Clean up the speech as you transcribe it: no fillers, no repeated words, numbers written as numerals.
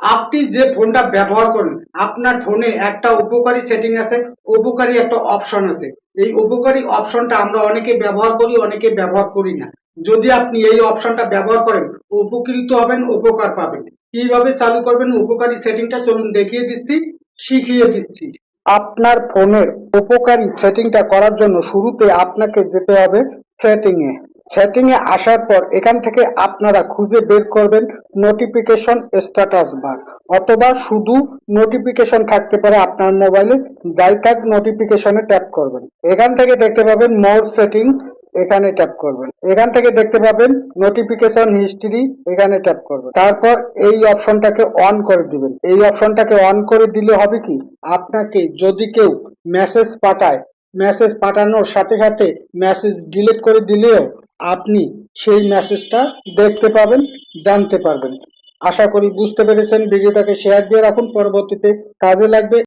আপনি যে ফোনটা ব্যবহার করেন, আপনার ফোনে একটা উপকারী সেটিং আছে, উপকারী একটা অপশন আছে। এই উপকারী অপশনটা আমরা অনেকে ব্যবহার করি, অনেকে ব্যবহার করি না। যদি আপনি এই অপশনটা ব্যবহার করেন, উপকৃত হবেন, উপকার পাবেন। কিভাবে চালু করবেন উপকারী সেটিংটা চলুন দেখিয়ে দিচ্ছি, শিখিয়ে দিচ্ছি। আপনার ফোনের উপকারী সেটিংটা করার জন্য শুরুতে আপনাকে যেতে হবে সেটিংয়ে। সেটিংয়ে আসার পর এখান থেকে আপনারা খুঁজে বের করবেন নোটিফিকেশন স্ট্যাটাস বার, অথবা শুধু নোটিফিকেশন থাকতে পারে আপনার মোবাইলে, যাই থাক নোটিফিকেশনে ট্যাপ করবেন। এখান থেকে দেখতে পাবেন মোর সেটিং, এখানে ট্যাপ করবেন। এখান থেকে দেখতে পাবেন নোটিফিকেশন হিস্ট্রি, এখানে ট্যাপ করবেন। তারপর এই অপশনটাকে অন করে দিবেন। এই অপশনটাকে অন করে দিলে হবে কি, আপনাকে যদি কেউ মেসেজ পাঠায়, মেসেজ পাঠানোর সাথে সাথে মেসেজ ডিলিট করে দিলেও আপনি সেই মেসেজটা দেখতে পাবেন, জানতে পারবেন। আশা করি বুঝতে পেরেছেন। ভিডিওটাকে শেয়ার দিয়ে রাখুন, পরবর্তীতে কাজে লাগবে।